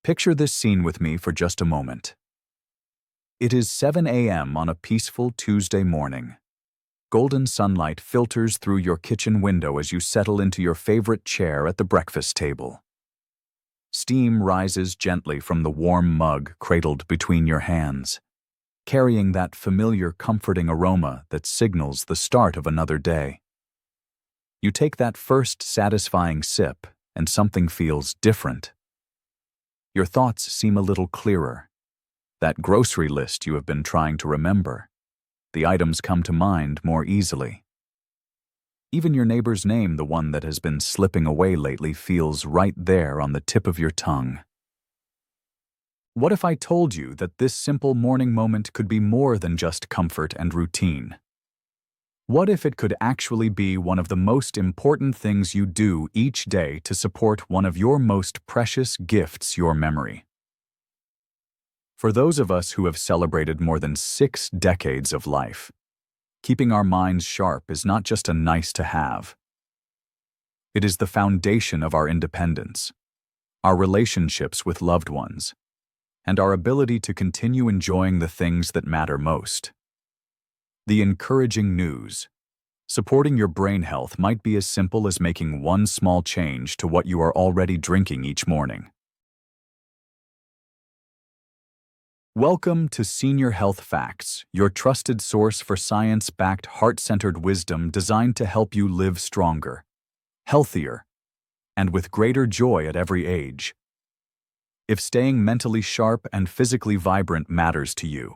Picture this scene with me for just a moment. It is 7 a.m. on a peaceful Tuesday morning. Golden sunlight filters through your kitchen window as you settle into your favorite chair at the breakfast table. Steam rises gently from the warm mug cradled between your hands, carrying that familiar comforting aroma that signals the start of another day. You take that first satisfying sip, and something feels different. Your thoughts seem a little clearer. That grocery list you have been trying to remember. The items come to mind more easily. Even your neighbor's name, the one that has been slipping away lately, feels right there on the tip of your tongue. What if I told you that this simple morning moment could be more than just comfort and routine? What if it could actually be one of the most important things you do each day to support one of your most precious gifts, your memory? For those of us who have celebrated more than 6 decades of life, keeping our minds sharp is not just a nice-to-have. It is the foundation of our independence, our relationships with loved ones, and our ability to continue enjoying the things that matter most. The encouraging news: supporting your brain health might be as simple as making one small change to what you are already drinking each morning. Welcome to Senior Health Facts, your trusted source for science-backed, heart-centered wisdom designed to help you live stronger, healthier, and with greater joy at every age. If staying mentally sharp and physically vibrant matters to you,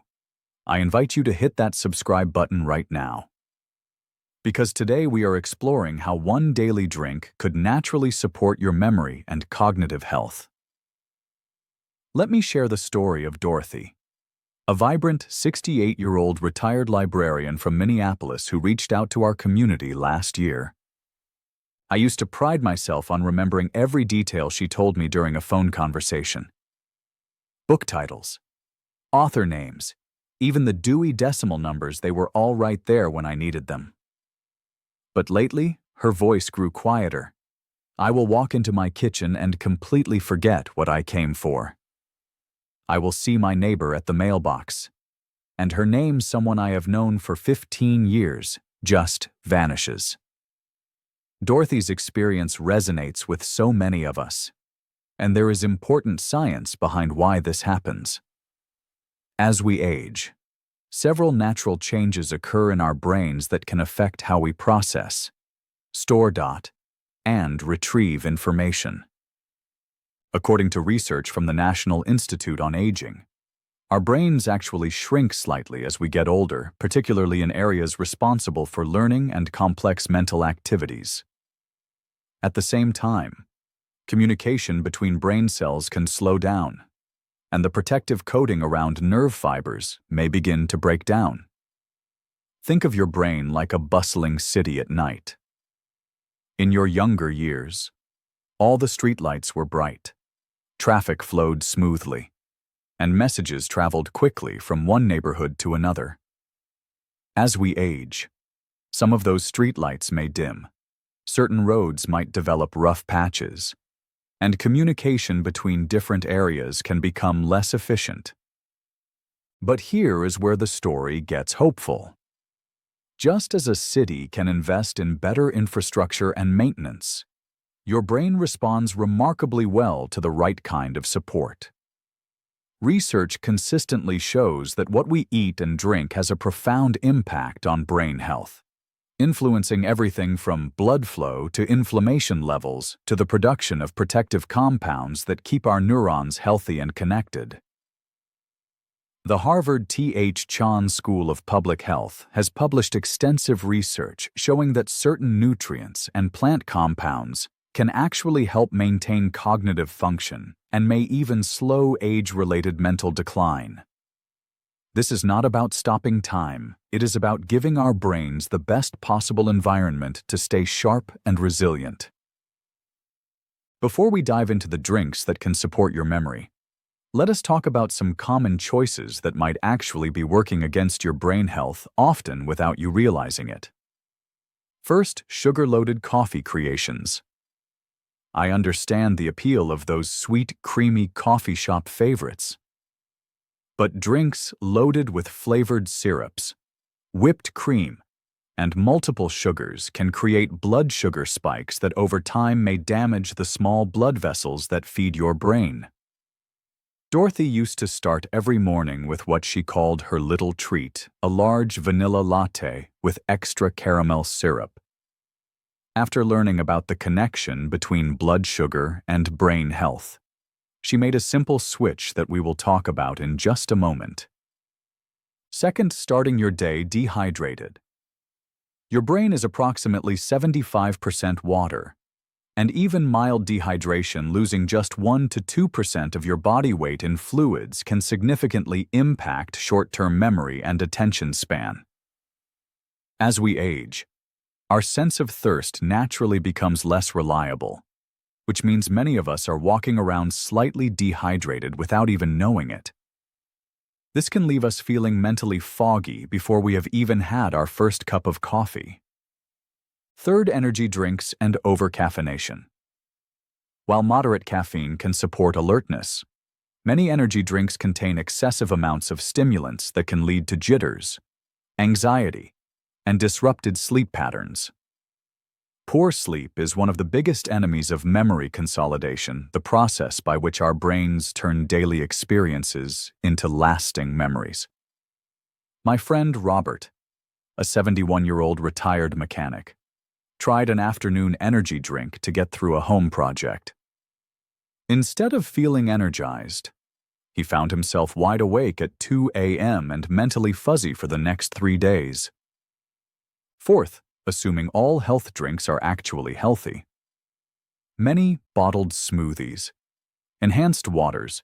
I invite you to hit that subscribe button right now. Because today we are exploring how one daily drink could naturally support your memory and cognitive health. Let me share the story of Dorothy, a vibrant 68-year-old retired librarian from Minneapolis who reached out to our community last year. I used to pride myself on remembering every detail she told me during a phone conversation. Book titles, author names, even the Dewey Decimal numbers, they were all right there when I needed them. But lately, her voice grew quieter. I will walk into my kitchen and completely forget what I came for. I will see my neighbor at the mailbox, and her name, someone I have known for 15 years, just vanishes. Dorothy's experience resonates with so many of us, and there is important science behind why this happens. As we age, several natural changes occur in our brains that can affect how we process, store, and retrieve information. According to research from the National Institute on Aging, our brains actually shrink slightly as we get older, particularly in areas responsible for learning and complex mental activities. At the same time, communication between brain cells can slow down, and the protective coating around nerve fibers may begin to break down. Think of your brain like a bustling city at night. In your younger years, all the streetlights were bright, traffic flowed smoothly, and messages traveled quickly from one neighborhood to another. As we age, some of those streetlights may dim, certain roads might develop rough patches, and communication between different areas can become less efficient. But here is where the story gets hopeful. Just as a city can invest in better infrastructure and maintenance, your brain responds remarkably well to the right kind of support. Research consistently shows that what we eat and drink has a profound impact on brain health, influencing everything from blood flow to inflammation levels to the production of protective compounds that keep our neurons healthy and connected. The Harvard T.H. Chan School of Public Health has published extensive research showing that certain nutrients and plant compounds can actually help maintain cognitive function and may even slow age-related mental decline. This is not about stopping time, it is about giving our brains the best possible environment to stay sharp and resilient. Before we dive into the drinks that can support your memory, let us talk about some common choices that might actually be working against your brain health, often without you realizing it. First, sugar-loaded coffee creations. I understand the appeal of those sweet, creamy coffee shop favorites. But drinks loaded with flavored syrups, whipped cream, and multiple sugars can create blood sugar spikes that over time may damage the small blood vessels that feed your brain. Dorothy used to start every morning with what she called her little treat, a large vanilla latte with extra caramel syrup. After learning about the connection between blood sugar and brain health, she made a simple switch that we will talk about in just a moment. Second, starting your day dehydrated. Your brain is approximately 75% water, and even mild dehydration, losing just 1 to 2% of your body weight in fluids, can significantly impact short-term memory and attention span. As we age, our sense of thirst naturally becomes less reliable, which means many of us are walking around slightly dehydrated without even knowing it. This can leave us feeling mentally foggy before we have even had our first cup of coffee. Third, energy drinks and overcaffeination. While moderate caffeine can support alertness, many energy drinks contain excessive amounts of stimulants that can lead to jitters, anxiety, and disrupted sleep patterns. Poor sleep is one of the biggest enemies of memory consolidation, the process by which our brains turn daily experiences into lasting memories. My friend Robert, a 71-year-old retired mechanic, tried an afternoon energy drink to get through a home project. Instead of feeling energized, he found himself wide awake at 2 a.m. and mentally fuzzy for the next 3 days. Fourth, assuming all health drinks are actually healthy. Many bottled smoothies, enhanced waters,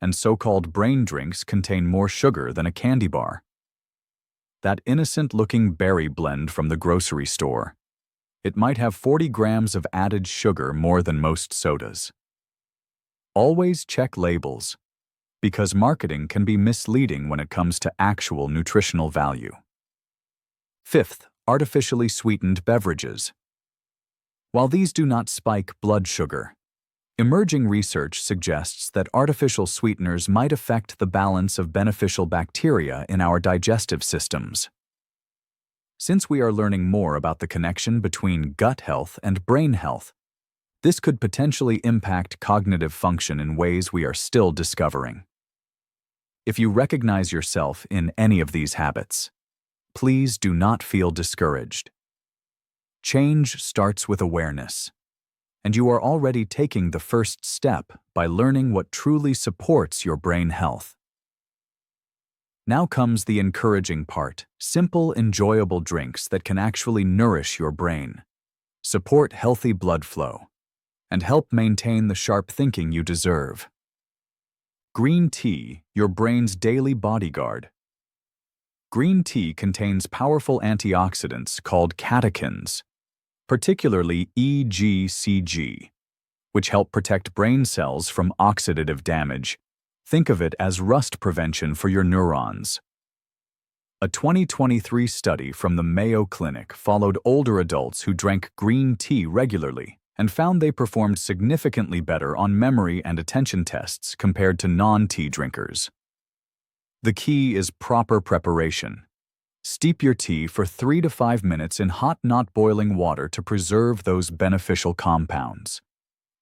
and so-called brain drinks contain more sugar than a candy bar. That innocent-looking berry blend from the grocery store, it might have 40 grams of added sugar more than most sodas. Always check labels, because marketing can be misleading when it comes to actual nutritional value. Fifth, artificially sweetened beverages. While these do not spike blood sugar, emerging research suggests that artificial sweeteners might affect the balance of beneficial bacteria in our digestive systems. Since we are learning more about the connection between gut health and brain health, this could potentially impact cognitive function in ways we are still discovering. If you recognize yourself in any of these habits, please do not feel discouraged. Change starts with awareness, and you are already taking the first step by learning what truly supports your brain health. Now comes the encouraging part: simple, enjoyable drinks that can actually nourish your brain, support healthy blood flow, and help maintain the sharp thinking you deserve. Green tea, your brain's daily bodyguard. Green tea contains powerful antioxidants called catechins, particularly EGCG, which help protect brain cells from oxidative damage. Think of it as rust prevention for your neurons. A 2023 study from the Mayo Clinic followed older adults who drank green tea regularly and found they performed significantly better on memory and attention tests compared to non-tea drinkers. The key is proper preparation. Steep your tea for 3 to 5 minutes in hot, not boiling water to preserve those beneficial compounds.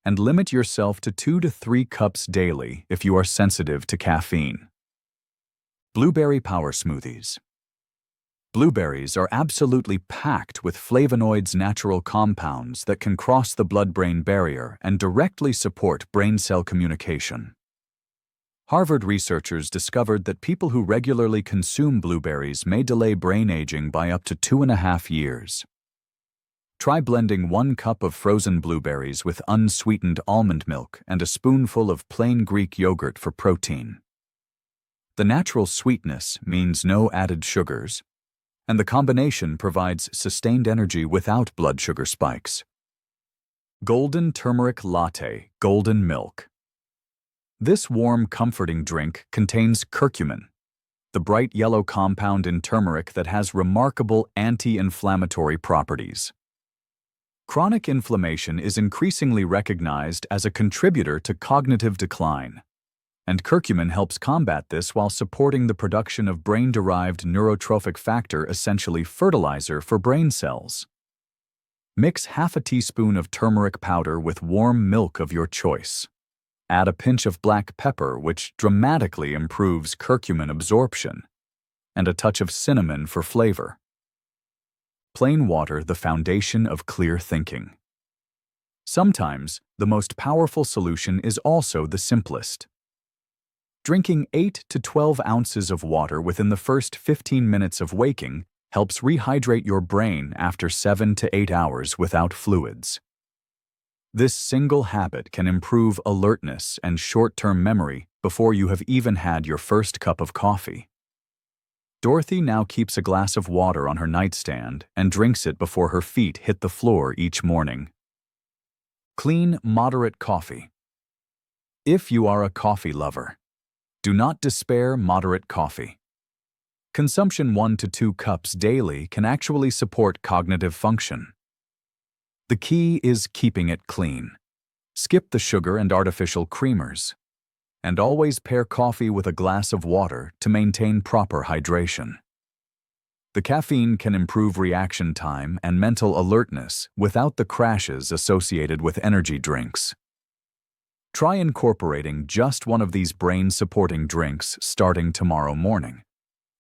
And limit yourself to 2 to 3 cups daily if you are sensitive to caffeine. Blueberry power smoothies. Blueberries are absolutely packed with flavonoids, natural compounds that can cross the blood-brain barrier and directly support brain cell communication. Harvard researchers discovered that people who regularly consume blueberries may delay brain aging by up to 2.5 years. Try blending 1 cup of frozen blueberries with unsweetened almond milk and a spoonful of plain Greek yogurt for protein. The natural sweetness means no added sugars, and the combination provides sustained energy without blood sugar spikes. Golden Turmeric Latte, Golden Milk. This warm, comforting drink contains curcumin, the bright yellow compound in turmeric that has remarkable anti-inflammatory properties. Chronic inflammation is increasingly recognized as a contributor to cognitive decline, and curcumin helps combat this while supporting the production of brain-derived neurotrophic factor, essentially fertilizer for brain cells. Mix half a teaspoon of turmeric powder with warm milk of your choice. Add a pinch of black pepper, which dramatically improves curcumin absorption, and a touch of cinnamon for flavor. Plain water, the foundation of clear thinking. Sometimes, the most powerful solution is also the simplest. Drinking 8 to 12 ounces of water within the first 15 minutes of waking helps rehydrate your brain after 7 to 8 hours without fluids. This single habit can improve alertness and short-term memory before you have even had your first cup of coffee. Dorothy now keeps a glass of water on her nightstand and drinks it before her feet hit the floor each morning. Clean, moderate coffee. If you are a coffee lover, do not despair moderate coffee. Consumption 1 to 2 cups daily can actually support cognitive function. The key is keeping it clean. Skip the sugar and artificial creamers, and always pair coffee with a glass of water to maintain proper hydration. The caffeine can improve reaction time and mental alertness without the crashes associated with energy drinks. Try incorporating just one of these brain-supporting drinks starting tomorrow morning,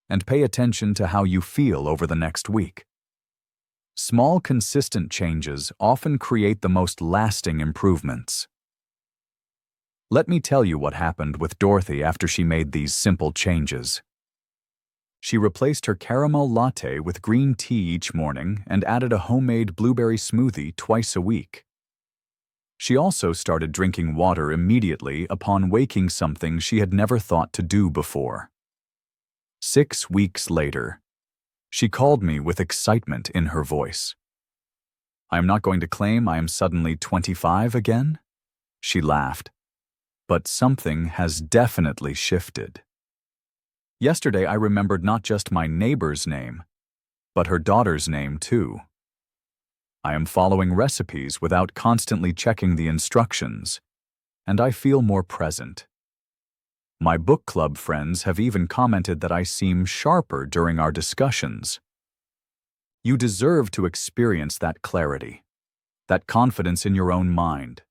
and pay attention to how you feel over the next week. Small, consistent changes often create the most lasting improvements. Let me tell you what happened with Dorothy after she made these simple changes. She replaced her caramel latte with green tea each morning and added a homemade blueberry smoothie twice a week. She also started drinking water immediately upon waking, something she had never thought to do before. 6 weeks later, she called me with excitement in her voice. "I am not going to claim I am suddenly 25 again," she laughed, "but something has definitely shifted. Yesterday I remembered not just my neighbor's name, but her daughter's name too. I am following recipes without constantly checking the instructions, and I feel more present. My book club friends have even commented that I seem sharper during our discussions. You deserve to experience that clarity, that confidence in your own mind.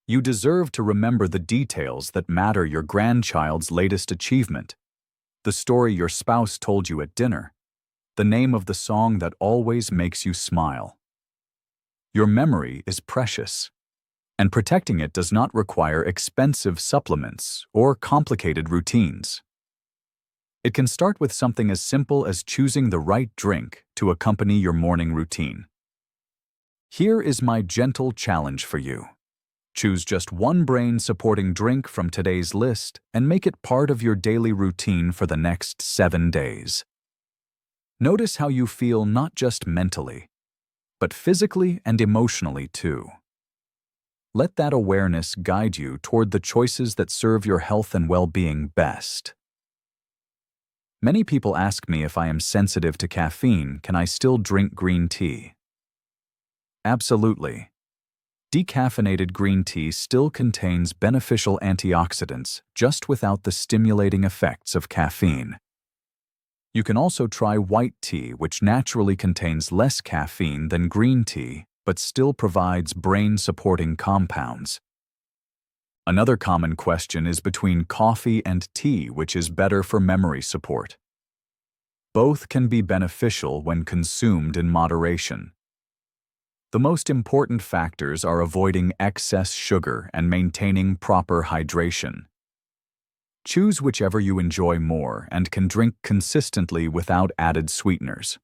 You deserve to remember the details that matter: your grandchild's latest achievement, the story your spouse told you at dinner, the name of the song that always makes you smile. Your memory is precious, and protecting it does not require expensive supplements or complicated routines. It can start with something as simple as choosing the right drink to accompany your morning routine. Here is my gentle challenge for you. Choose just one brain-supporting drink from today's list and make it part of your daily routine for the next 7 days. Notice how you feel, not just mentally, but physically and emotionally too. Let that awareness guide you toward the choices that serve your health and well-being best. Many people ask me if I am sensitive to caffeine, can I still drink green tea? Absolutely. Decaffeinated green tea still contains beneficial antioxidants, just without the stimulating effects of caffeine. You can also try white tea, which naturally contains less caffeine than green tea, but still provides brain-supporting compounds. Another common question is between coffee and tea, which is better for memory support. Both can be beneficial when consumed in moderation. The most important factors are avoiding excess sugar and maintaining proper hydration. Choose whichever you enjoy more and can drink consistently without added sweeteners.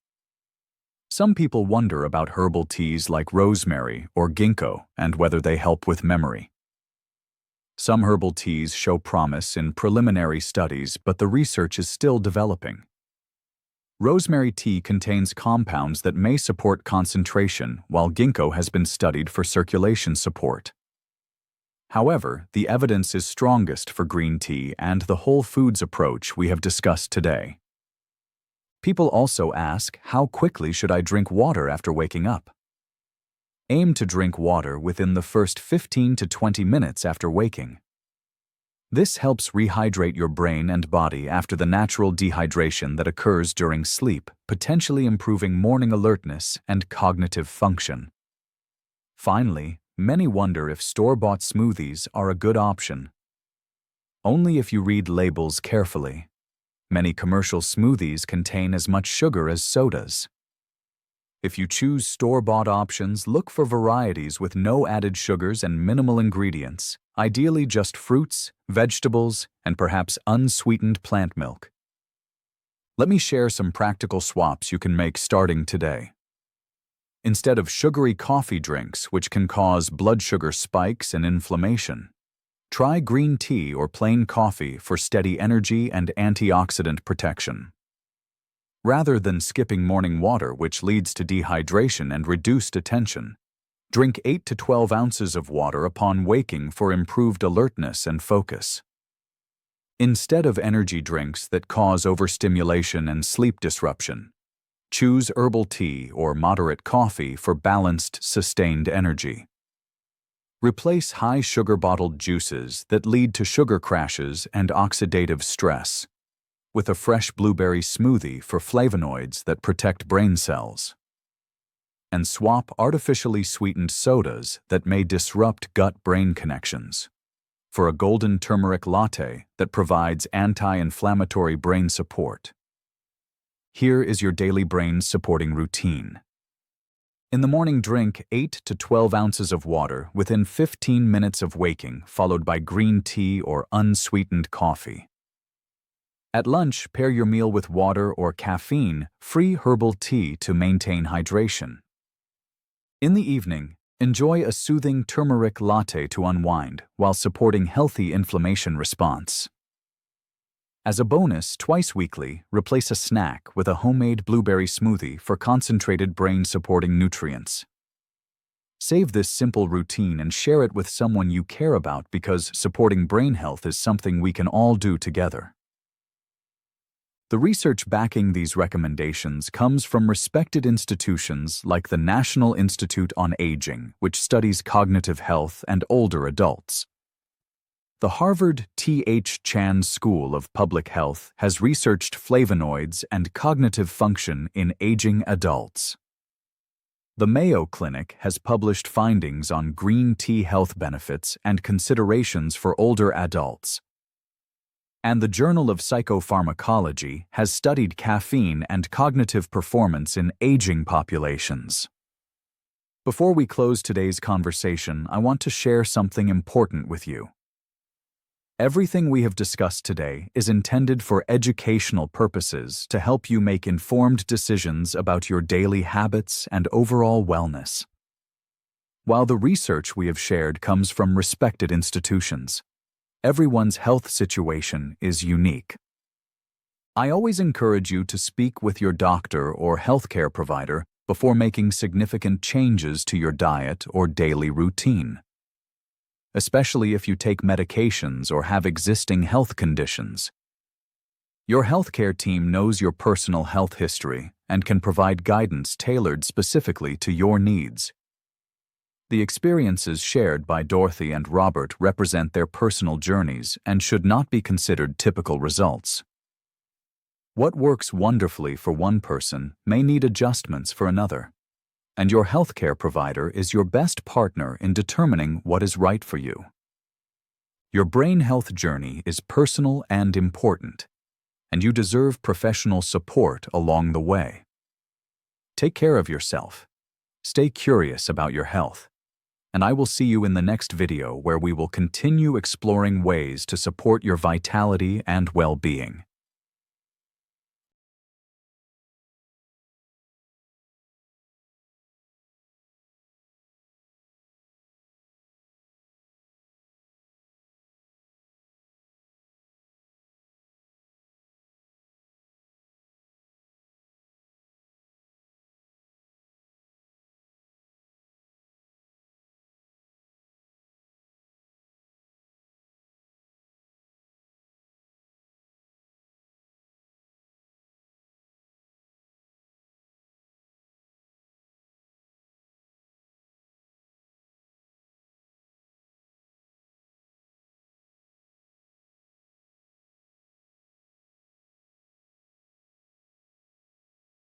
Some people wonder about herbal teas like rosemary or ginkgo and whether they help with memory. Some herbal teas show promise in preliminary studies, but the research is still developing. Rosemary tea contains compounds that may support concentration, while ginkgo has been studied for circulation support. However, the evidence is strongest for green tea and the whole foods approach we have discussed today. People also ask, how quickly should I drink water after waking up? Aim to drink water within the first 15 to 20 minutes after waking. This helps rehydrate your brain and body after the natural dehydration that occurs during sleep, potentially improving morning alertness and cognitive function. Finally, many wonder if store-bought smoothies are a good option. Only if you read labels carefully. Many commercial smoothies contain as much sugar as sodas. If you choose store-bought options, look for varieties with no added sugars and minimal ingredients, ideally just fruits, vegetables, and perhaps unsweetened plant milk. Let me share some practical swaps you can make starting today. Instead of sugary coffee drinks, which can cause blood sugar spikes and inflammation, try green tea or plain coffee for steady energy and antioxidant protection. Rather than skipping morning water, which leads to dehydration and reduced attention, drink 8 to 12 ounces of water upon waking for improved alertness and focus. Instead of energy drinks that cause overstimulation and sleep disruption, choose herbal tea or moderate coffee for balanced, sustained energy. Replace high-sugar bottled juices that lead to sugar crashes and oxidative stress with a fresh blueberry smoothie for flavonoids that protect brain cells. And swap artificially sweetened sodas that may disrupt gut-brain connections for a golden turmeric latte that provides anti-inflammatory brain support. Here is your daily brain-supporting routine. In the morning, drink 8 to 12 ounces of water within 15 minutes of waking, followed by green tea or unsweetened coffee. At lunch, pair your meal with water or caffeine-free herbal tea to maintain hydration. In the evening, enjoy a soothing turmeric latte to unwind while supporting healthy inflammation response. As a bonus, twice weekly, replace a snack with a homemade blueberry smoothie for concentrated brain-supporting nutrients. Save this simple routine and share it with someone you care about, because supporting brain health is something we can all do together. The research backing these recommendations comes from respected institutions like the National Institute on Aging, which studies cognitive health and older adults. The Harvard T.H. Chan School of Public Health has researched flavonoids and cognitive function in aging adults. The Mayo Clinic has published findings on green tea health benefits and considerations for older adults. And the Journal of Psychopharmacology has studied caffeine and cognitive performance in aging populations. Before we close today's conversation, I want to share something important with you. Everything we have discussed today is intended for educational purposes to help you make informed decisions about your daily habits and overall wellness. While the research we have shared comes from respected institutions, everyone's health situation is unique. I always encourage you to speak with your doctor or healthcare provider before making significant changes to your diet or daily routine, especially if you take medications or have existing health conditions. Your healthcare team knows your personal health history and can provide guidance tailored specifically to your needs. The experiences shared by Dorothy and Robert represent their personal journeys and should not be considered typical results. What works wonderfully for one person may need adjustments for another, and your healthcare provider is your best partner in determining what is right for you. Your brain health journey is personal and important, and you deserve professional support along the way. Take care of yourself. Stay curious about your health. And I will see you in the next video, where we will continue exploring ways to support your vitality and well-being.